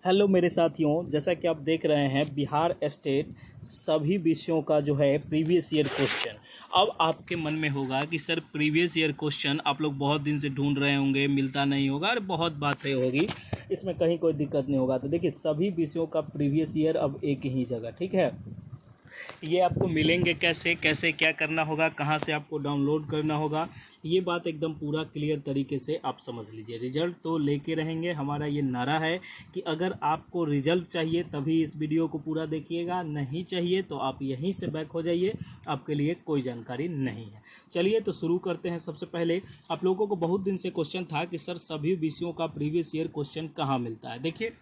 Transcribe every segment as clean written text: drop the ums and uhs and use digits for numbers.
Hello मेरे साथियों, जैसा कि आप देख रहे हैं बिहार स्टेट सभी विषयों का जो है प्रीवियस ईयर क्वेश्चन। अब आपके मन में होगा कि सर प्रीवियस ईयर क्वेश्चन आप लोग बहुत दिन से ढूंढ रहे होंगे, मिलता नहीं होगा और बहुत बातें होगी, इसमें कहीं कोई दिक्कत नहीं होगा। तो देखिए सभी विषयों का प्रीवियस ईयर अब एक ही जगह, ठीक है। ये आपको मिलेंगे कैसे कैसे, क्या करना होगा, कहाँ से आपको डाउनलोड करना होगा, ये बात एकदम पूरा क्लियर तरीके से आप समझ लीजिए। रिजल्ट तो लेके रहेंगे, हमारा ये नारा है कि अगर आपको रिजल्ट चाहिए तभी इस वीडियो को पूरा देखिएगा, नहीं चाहिए तो आप यहीं से बैक हो जाइए, आपके लिए कोई जानकारी नहीं है। चलिए तो शुरू करते हैं। सबसे पहले आप लोगों को बहुत दिन से क्वेश्चन था कि सर सभी विषयों का प्रीवियस ईयर क्वेश्चन कहाँ मिलता है। देखिए,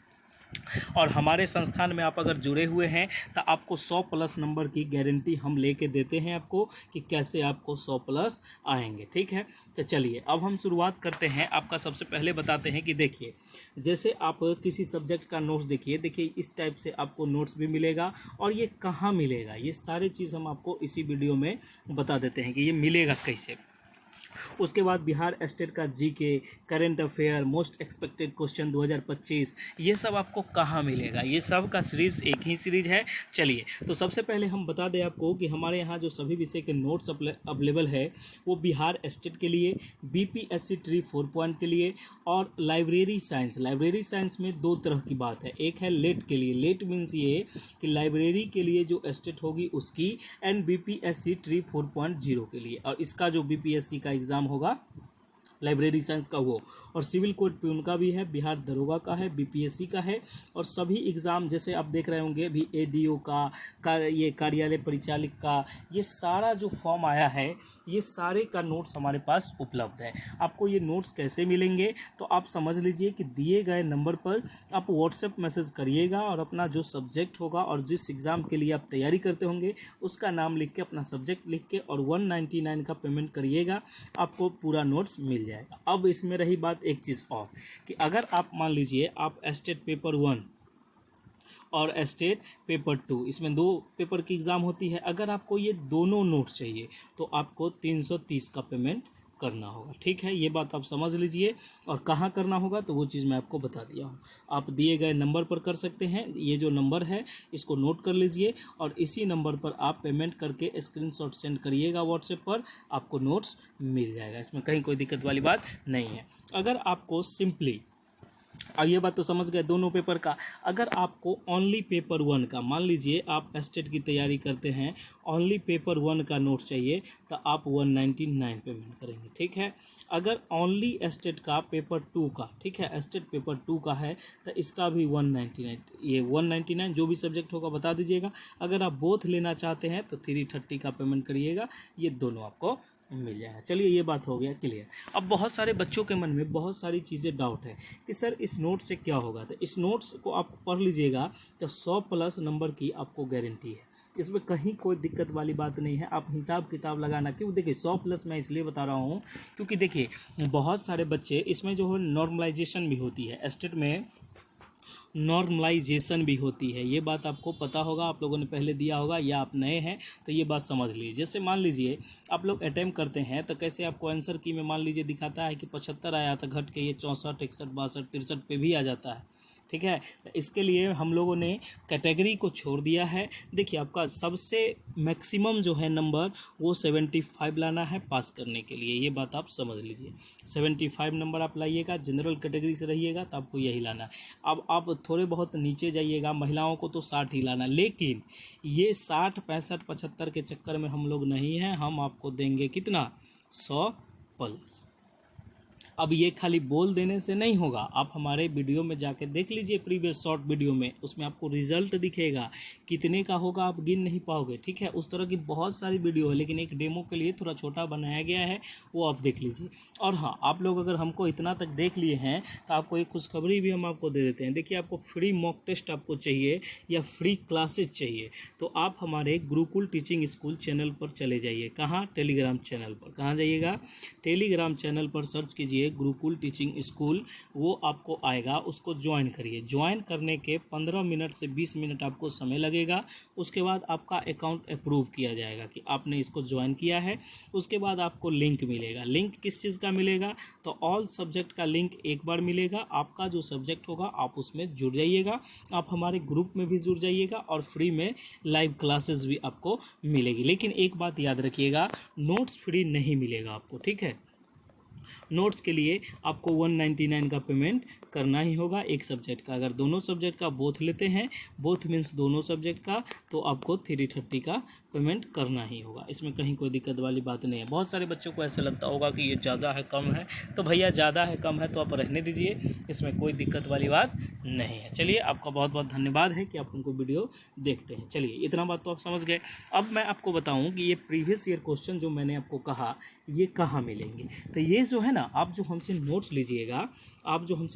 और हमारे संस्थान में आप अगर जुड़े हुए हैं तो आपको 100 प्लस नंबर की गारंटी हम लेके देते हैं आपको कि कैसे आपको 100 प्लस आएंगे, ठीक है। तो चलिए अब हम शुरुआत करते हैं। आपका सबसे पहले बताते हैं कि देखिए, जैसे आप किसी सब्जेक्ट का नोट्स देखिए इस टाइप से आपको नोट्स भी मिलेगा। और ये कहाँ मिलेगा, ये सारी चीज़ हम आपको इसी वीडियो में बता देते हैं कि ये मिलेगा कैसे। उसके बाद बिहार स्टेट का GK, current affair, most expected question 2025, ये सब आपको कहाँ मिलेगा, ये सब का सीरीज़ एक ही सीरीज है। चलिए तो सबसे पहले हम बता दें आपको कि हमारे यहाँ जो सभी विषय के नोट्स अवेलेबल है वो बिहार स्टेट के लिए, बीपीएससी ट्री 4 पॉइंट के लिए और लाइब्रेरी साइंस में दो तरह की बात है। एक है लेट के लिए, लेट मीन्स ये कि लाइब्रेरी के लिए जो स्टेट होगी उसकी, एंड बीपीएससी ट्री 4.0 के लिए, और इसका जो बीपीएससी का एग्ज़ाम होगा लाइब्रेरी साइंस का वो, और सिविल कोड प्यून का भी है, बिहार दरोगा का है, बीपीएससी का है। और सभी एग्ज़ाम जैसे आप देख रहे होंगे भी एडीओ का ये कार्यालय परिचालक का, ये सारा जो फॉर्म आया है ये सारे का नोट्स हमारे पास उपलब्ध है। आपको ये नोट्स कैसे मिलेंगे तो आप समझ लीजिए कि दिए गए नंबर पर आप व्हाट्सएप मैसेज करिएगा और अपना जो सब्जेक्ट होगा और जिस एग्ज़ाम के लिए आप तैयारी करते होंगे उसका नाम लिख के, अपना सब्जेक्ट लिख के और 199 का पेमेंट करिएगा, आपको पूरा नोट्स मिल जाएगा। अब इसमें रही बात एक चीज़ और कि अगर आप मान लीजिए आप स्टेट पेपर 1 और स्टेट पेपर 2, इसमें दो पेपर की एग्ज़ाम होती है, अगर आपको ये दोनों नोट्स चाहिए तो आपको 330 का पेमेंट करना होगा, ठीक है। ये बात आप समझ लीजिए। और कहाँ करना होगा तो वो चीज़ मैं आपको बता दिया हूँ। आप दिए गए नंबर पर कर सकते हैं, ये जो नंबर है इसको नोट कर लीजिए और इसी नंबर पर आप पेमेंट करके स्क्रीनशॉट सेंड करिएगा व्हाट्सएप पर, आपको नोट्स मिल जाएगा। इसमें कहीं कोई दिक्कत वाली बात नहीं है। अगर आपको सिंपली, और ये बात तो समझ गए दोनों पेपर का, अगर आपको ओनली पेपर 1 का, मान लीजिए आप स्टेट की तैयारी करते हैं, ओनली पेपर 1 का नोट चाहिए तो आप 199 पेमेंट करेंगे, ठीक है। अगर ओनली स्टेट का पेपर 2 का, ठीक है, स्टेट पेपर 2 का है तो इसका भी 199, ये 199 जो भी सब्जेक्ट होगा बता दीजिएगा। अगर आप बोथ लेना चाहते हैं तो 330 का पेमेंट करिएगा, ये दोनों आपको मिल जाएगा। चलिए ये बात हो गया क्लियर। अब बहुत सारे बच्चों के मन में बहुत सारी चीज़ें डाउट है कि सर इस नोट से क्या होगा। तो इस नोट्स को आप पढ़ लीजिएगा तो 100 प्लस नंबर की आपको गारंटी है, इसमें कहीं कोई दिक्कत वाली बात नहीं है। आप हिसाब किताब लगाना, क्यों देखिए 100 प्लस मैं इसलिए बता रहा हूँ क्योंकि देखिए बहुत सारे बच्चे इसमें जो है नॉर्मलाइजेशन भी होती है, स्टेट में नॉर्मलाइजेशन भी होती है, ये बात आपको पता होगा, आप लोगों ने पहले दिया होगा या आप नए हैं तो ये बात समझ लीजिए। जैसे मान लीजिए आप लोग अटैम्प्ट करते हैं तो कैसे आपको आंसर की में मान लीजिए दिखाता है कि 75 आया था, घट के ये 64, 61, 62, 63 पे भी आ जाता है, ठीक है। तो इसके लिए हम लोगों ने कैटेगरी को छोड़ दिया है। देखिए आपका सबसे मैक्सिमम जो है नंबर वो 75 लाना है पास करने के लिए, ये बात आप समझ लीजिए। 75 नंबर आप लाइएगा, जनरल कैटेगरी से रहिएगा तो आपको यही लाना है। अब आप थोड़े बहुत नीचे जाइएगा, महिलाओं को तो 60 ही लाना, लेकिन ये 60, 65, 75 के चक्कर में हम लोग नहीं हैं, हम आपको देंगे कितना, 100 प्लस। अब ये खाली बोल देने से नहीं होगा, आप हमारे वीडियो में जाके देख लीजिए, प्रीवियस शॉर्ट वीडियो में, उसमें आपको रिजल्ट दिखेगा, कितने का होगा आप गिन नहीं पाओगे, ठीक है। उस तरह की बहुत सारी वीडियो है, लेकिन एक डेमो के लिए थोड़ा छोटा बनाया गया है, वो आप देख लीजिए। और हाँ, आप लोग अगर हमको इतना तक देख लिए हैं तो आपको एक खुशखबरी भी हम आपको दे देते हैं। देखिए आपको फ्री मॉक टेस्ट आपको चाहिए या फ्री क्लासेज चाहिए तो आप हमारे गुरुकुल टीचिंग स्कूल चैनल पर चले जाइए। कहाँ, टेलीग्राम चैनल पर। कहाँ जाइएगा, टेलीग्राम चैनल पर सर्च कीजिए लीजिए गुरुकुल टीचिंग स्कूल, वो आपको आएगा, उसको ज्वाइन करिए। ज्वाइन करने के 15 मिनट से 20 मिनट आपको समय लगेगा। उसके बाद आपका अकाउंट अप्रूव किया जाएगा कि आपने इसको ज्वाइन किया है। उसके बाद आपको लिंक मिलेगा। लिंक किस चीज़ का मिलेगा? तो ऑल सब्जेक्ट का लिंक एक बार मिलेगा। आपका जो सब्जेक्ट होगा आप उसमें जुड़ जाइएगा, आप हमारे ग्रुप में भी जुड़ जाइएगा और फ्री में लाइव क्लासेस भी आपको मिलेगी। लेकिन एक बात याद रखिएगा, नोट्स फ्री नहीं मिलेगा आपको, ठीक है। नोट्स के लिए आपको 199 का पेमेंट करना ही होगा एक सब्जेक्ट का। अगर दोनों सब्जेक्ट का बोथ लेते हैं, बोथ मीन्स दोनों सब्जेक्ट का, तो आपको 330 का पेमेंट करना ही होगा। इसमें कहीं कोई दिक्कत वाली बात नहीं है। बहुत सारे बच्चों को ऐसा लगता होगा कि ये ज़्यादा है कम है, तो भैया ज़्यादा है कम है तो आप रहने दीजिए, इसमें कोई दिक्कत वाली बात नहीं है। चलिए, आपका बहुत बहुत धन्यवाद है कि आप उनको वीडियो देखते हैं। चलिए, इतना बात तो आप समझ गए। अब मैं आपको बताऊं कि ये प्रीवियस ईयर क्वेश्चन जो मैंने आपको कहा, ये कहाँ मिलेंगे। तो ये जो है ना, आप जो हमसे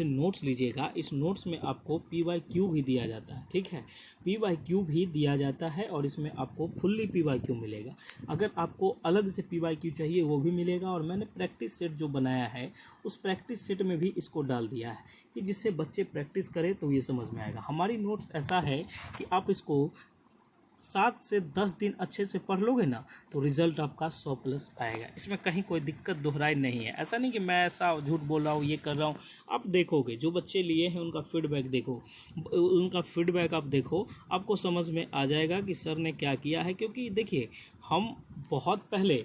नोट्स लीजिएगा, इस नोट्स में आपको PYQ भी दिया जाता है, ठीक है। PYQ भी दिया जाता है और इसमें आपको फुल्ली PYQ मिलेगा। अगर आपको अलग से PYQ चाहिए वो भी मिलेगा। और मैंने प्रैक्टिस सेट जो बनाया है, उस प्रैक्टिस सेट में भी इसको डाल दिया है कि जिससे बच्चे प्रैक्टिस करें तो ये समझ में आएगा। हमारी नोट्स ऐसा है कि आप इसको 7 से 10 दिन अच्छे से पढ़ लोगे ना, तो रिज़ल्ट आपका 100+ आएगा। इसमें कहीं कोई दिक्कत दोहराई नहीं है। ऐसा नहीं कि मैं ऐसा झूठ बोल रहा हूँ, ये कर रहा हूँ। आप देखोगे, जो बच्चे लिए हैं उनका फीडबैक देखो, आपको समझ में आ जाएगा कि सर ने क्या किया है। क्योंकि देखिए, हम बहुत पहले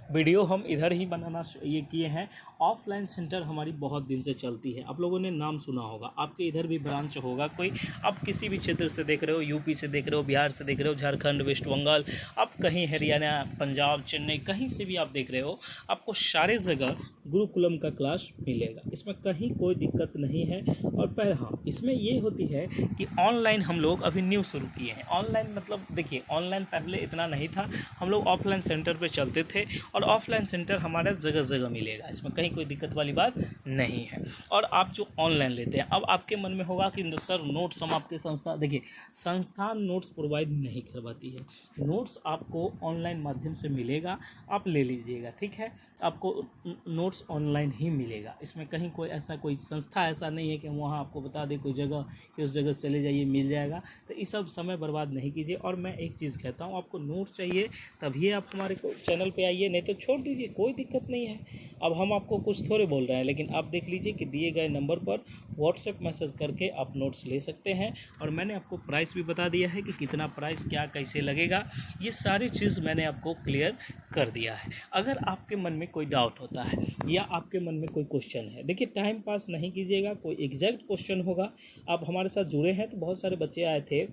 वीडियो हम इधर ही बनाना ये किए हैं। ऑफलाइन सेंटर हमारी बहुत दिन से चलती है, आप लोगों ने नाम सुना होगा। आपके इधर भी ब्रांच होगा कोई, आप किसी भी क्षेत्र से देख रहे हो, यूपी से देख रहे हो, बिहार से देख रहे हो, झारखंड, वेस्ट बंगाल, आप कहीं हरियाणा, पंजाब, चेन्नई, कहीं से भी आप देख रहे हो, आपको सारे जगह गुरुकुलम का क्लास मिलेगा। इसमें कहीं कोई दिक्कत नहीं है। और हाँ, इसमें ये होती है कि ऑनलाइन हम लोग अभी न्यू शुरू किए हैं। ऑनलाइन मतलब देखिए, ऑनलाइन पहले इतना नहीं था, हम लोग ऑफलाइन सेंटर पे चलते थे और ऑफलाइन सेंटर हमारा जगह जगह मिलेगा। इसमें कहीं कोई दिक्कत वाली बात नहीं है। और आप जो ऑनलाइन लेते हैं, अब आपके मन में होगा कि सर नोट्स हम आपके देखिए, संस्थान नोट्स प्रोवाइड नहीं करवाती है। नोट्स आपको ऑनलाइन माध्यम से मिलेगा, आप ले लीजिएगा, ठीक है। आपको नोट्स ऑनलाइन ही मिलेगा। इसमें कहीं कोई संस्था ऐसा नहीं है कि वहाँ आपको बता दे कोई जगह कि उस जगह चले जाइए मिल जाएगा। तो ये सब समय बर्बाद नहीं कीजिए। और मैं एक चीज़ कहता हूँ, आपको नोट्स चाहिए तभी आप हमारे चैनल पे आइए, नहीं तो छोड़ दीजिए, कोई दिक्कत नहीं है। अब हम आपको कुछ थोड़े बोल रहे हैं, लेकिन आप देख लीजिए कि दिए गए नंबर पर व्हाट्सएप मैसेज करके आप नोट्स ले सकते हैं। और मैंने आपको प्राइस भी बता दिया है कि कितना प्राइस क्या कैसे लगेगा, ये सारी चीज़ मैंने आपको क्लियर कर दिया है। अगर आपके मन में कोई डाउट होता है या आपके मन में कोई क्वेश्चन है, देखिए टाइम पास नहीं कीजिएगा, कोई एग्जैक्ट क्वेश्चन होगा। आप हमारे साथ जुड़े हैं तो बहुत सारे बच्चे आए थे,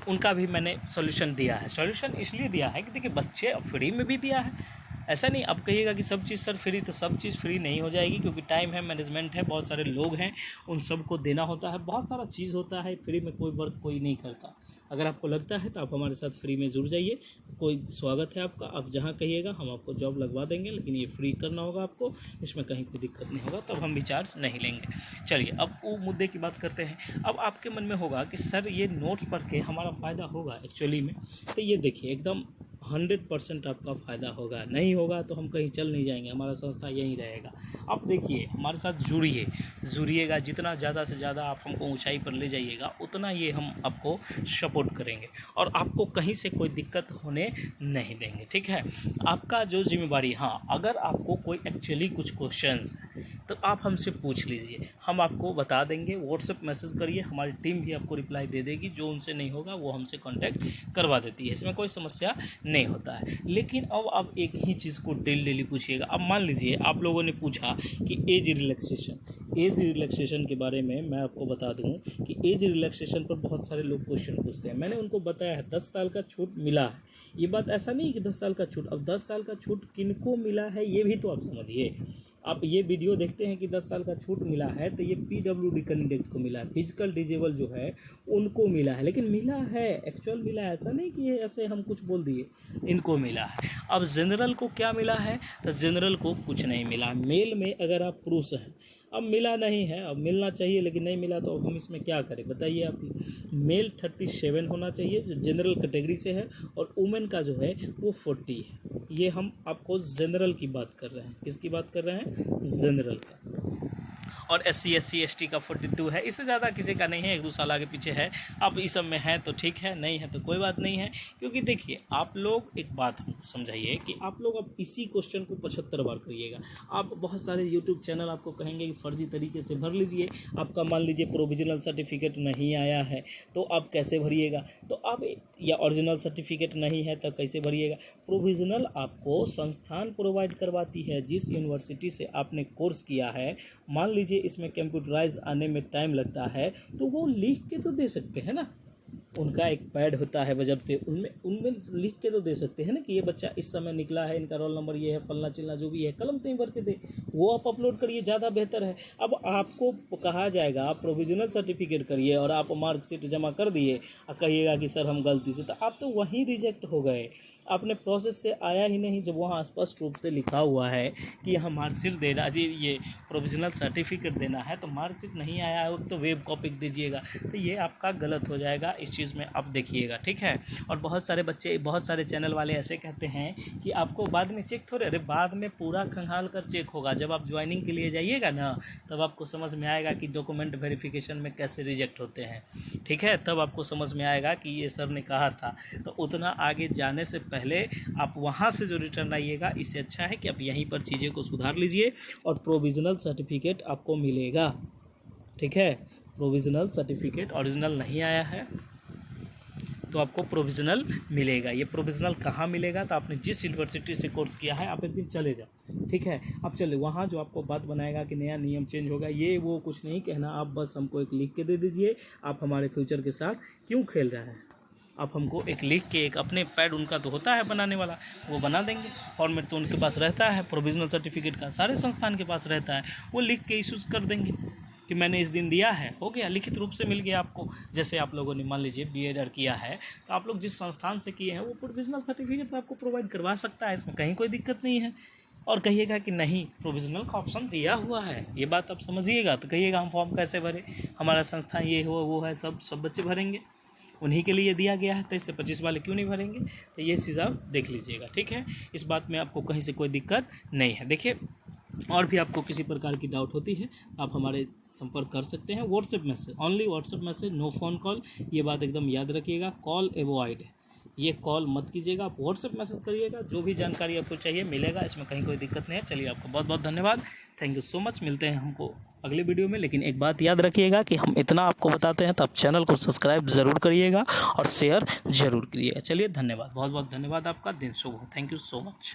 उनका भी मैंने सॉल्यूशन दिया है। सॉल्यूशन इसलिए दिया है कि देखिए, बच्चे फ्री में भी दिया है। ऐसा नहीं आप कहिएगा कि सब चीज़ सर फ्री, तो सब चीज़ फ्री नहीं हो जाएगी, क्योंकि टाइम है, मैनेजमेंट है, बहुत सारे लोग हैं, उन सबको देना होता है, बहुत सारा चीज़ होता है। फ्री में कोई वर्क कोई नहीं करता। अगर आपको लगता है तो आप हमारे साथ फ्री में जुड़ जाइए, कोई स्वागत है आपका। आप जहाँ कहिएगा हम आपको जॉब लगवा देंगे, लेकिन ये फ्री करना होगा आपको, इसमें कहीं कोई दिक्कत नहीं होगा, तब हम भी चार्ज नहीं लेंगे। चलिए, अब वो मुद्दे की बात करते हैं। अब आपके मन में होगा कि सर ये नोट्स पढ़ के हमारा फ़ायदा होगा एक्चुअली में, तो ये देखिए एकदम 100% आपका फ़ायदा होगा। नहीं होगा तो हम कहीं चल नहीं जाएंगे, हमारा संस्था यहीं रहेगा। आप देखिए, हमारे साथ जुड़िएगा, जितना ज़्यादा से ज़्यादा आप हमको ऊंचाई पर ले जाइएगा, उतना ये हम आपको सपोर्ट करेंगे और आपको कहीं से कोई दिक्कत होने नहीं देंगे, ठीक है। आपका जो जिम्मेवारी, हाँ, अगर आपको कोई एक्चुअली कुछ क्वेश्चंस तो आप हमसे पूछ लीजिए, हम आपको बता देंगे। व्हाट्सएप मैसेज करिए, हमारी टीम भी आपको रिप्लाई दे देगी। जो उनसे नहीं होगा वो हमसे कांटेक्ट करवा देती है, इसमें कोई समस्या नहीं होता है। लेकिन अब आप एक ही चीज़ को डेली पूछिएगा। अब मान लीजिए आप लोगों ने पूछा कि एज रिलैक्सेशन के बारे में मैं आपको बता दूं कि एज रिलैक्सेशन पर बहुत सारे लोग क्वेश्चन पूछते हैं। मैंने उनको बताया है 10 साल का छूट मिला है। ये बात ऐसा नहीं कि 10 साल का छूट, अब 10 साल का छूट किनको मिला है ये भी तो आप समझिए। आप ये वीडियो देखते हैं कि 10 साल का छूट मिला है, तो ये PWD कैंडिडेट को मिला है, फिजिकल डिजेबल जो है उनको मिला है, लेकिन मिला है, एक्चुअल मिला है, ऐसा नहीं कि ये ऐसे हम कुछ बोल दिए, इनको मिला है। अब जनरल को क्या मिला है, तो जनरल को कुछ नहीं मिला। मेल में अगर आप पुरुष हैं, अब मिला नहीं है, अब मिलना चाहिए लेकिन नहीं मिला, तो अब हम इसमें क्या करें बताइए आप ही। मेल 37 होना चाहिए जो जनरल कैटेगरी से है, और वुमेन का जो है वो 40 है। ये हम आपको जनरल की बात कर रहे हैं, किसकी बात कर रहे हैं, जनरल का। और SC SC ST का 42 है, इससे ज़्यादा किसी का नहीं है, 1-2 साल आगे पीछे है। अब इस सब में है तो ठीक है, नहीं है तो कोई बात नहीं है। क्योंकि देखिए आप लोग एक बात हमको समझाइए कि आप लोग अब इसी क्वेश्चन को 75 बार करिएगा। आप बहुत सारे यूट्यूब चैनल आपको कहेंगे कि फर्जी तरीके से भर लीजिए, आपका मान लीजिए प्रोविजनल सर्टिफिकेट नहीं आया है तो आप कैसे भरिएगा, तो आप, या ओरिजिनल सर्टिफिकेट नहीं है तो कैसे भरिएगा। प्रोविजनल आपको संस्थान प्रोवाइड करवाती है, जिस यूनिवर्सिटी से आपने कोर्स किया है। मान लीजिए इसमें कंप्यूटराइज आने में टाइम लगता है तो वो लिख के तो दे सकते हैं ना, उनका एक पैड होता है बजबते, उनमें लिख के तो दे सकते हैं ना कि ये बच्चा इस समय निकला है, इनका रोल नंबर ये है, फलना चिलना जो भी है, कलम से ही भर के दे, वो आप अपलोड करिए, ज़्यादा बेहतर है। अब आपको कहा जाएगा आप प्रोविजनल सर्टिफिकेट करिए और आप मार्कशीट जमा कर दिए और कहिएगा कि सर हम गलती से, तो आप तो वहीं रिजेक्ट हो गए, आपने प्रोसेस से आया ही नहीं। जब वहाँ स्पष्ट रूप से लिखा हुआ है कि यहाँ मार्कशीट देना, ये प्रोविजनल सर्टिफिकेट देना है, तो मार्कशीट नहीं आया है तो वेब कॉपी दीजिएगा, तो ये आपका गलत हो जाएगा। इस चीज़ में आप देखिएगा, ठीक है। और बहुत सारे बच्चे, बहुत सारे चैनल वाले ऐसे कहते हैं कि आपको बाद में चेक थोड़े, अरे बाद में पूरा खंगाल कर चेक होगा। जब आप ज्वाइनिंग के लिए जाइएगा ना, तब आपको समझ में आएगा कि डॉक्यूमेंट वेरिफिकेशन में कैसे रिजेक्ट होते हैं, ठीक है। तब आपको समझ में आएगा कि ये सर ने कहा था। तो उतना आगे जाने से पहले आप वहाँ से जो रिटर्न आइएगा, इससे अच्छा है कि आप यहीं पर चीज़ें को सुधार लीजिए और प्रोविजनल सर्टिफिकेट आपको मिलेगा, ठीक है। प्रोविजनल सर्टिफिकेट ओरिजिनल नहीं आया है तो आपको प्रोविजनल मिलेगा। ये प्रोविजनल कहाँ मिलेगा, तो आपने जिस यूनिवर्सिटी से कोर्स किया है आप एक दिन चले जाओ, ठीक है। अब चले वहाँ जो आपको बात बनाएगा कि नया नियम चेंज होगा, ये वो कुछ नहीं कहना, आप बस हमको एक लिख के दे दीजिए, आप हमारे फ्यूचर के साथ क्यों खेल रहे हैं। आप हमको एक लिख के, एक अपने पैड, उनका तो होता है बनाने वाला, वो बना देंगे, फॉर्मेट तो उनके पास रहता है, प्रोविजनल सर्टिफिकेट का सारे संस्थान के पास रहता है, वो लिख के इशूज़ कर देंगे कि मैंने इस दिन दिया है, हो गया, लिखित रूप से मिल गया आपको। जैसे आप लोगों ने मान लीजिए BEd किया है, तो आप लोग जिस संस्थान से किए हैं वो प्रोविजनल सर्टिफिकेट आपको प्रोवाइड करवा सकता है, इसमें कहीं कोई दिक्कत नहीं है। और कहिएगा कि नहीं प्रोविजनल का ऑप्शन दिया हुआ है, ये बात आप समझिएगा, तो कहिएगा हम फॉर्म कैसे भरें, हमारा संस्थान ये हो वो है, सब बच्चे भरेंगे, उन्हीं के लिए दिया गया है, तो इससे 25 वाले क्यों नहीं भरेंगे। तो ये चीज़ आप देख लीजिएगा, ठीक है। इस बात में आपको कहीं से कोई दिक्कत नहीं है। देखिए और भी आपको किसी प्रकार की डाउट होती है आप हमारे संपर्क कर सकते हैं। WhatsApp message, only WhatsApp message, no phone call, ये बात एकदम याद रखिएगा। कॉल अवॉइड, ये कॉल मत कीजिएगा, आप व्हाट्सएप मैसेज करिएगा, जो भी जानकारी आपको चाहिए मिलेगा, इसमें कहीं कोई दिक्कत नहीं है। चलिए आपका बहुत बहुत धन्यवाद, थैंक यू सो मच। मिलते हैं हमको अगले वीडियो में, लेकिन एक बात याद रखिएगा कि हम इतना आपको बताते हैं तो आप चैनल को सब्सक्राइब ज़रूर करिएगा और शेयर ज़रूर करिएगा। चलिए धन्यवाद, बहुत बहुत धन्यवाद, आपका दिन शुभ हो, थैंक यू सो मच।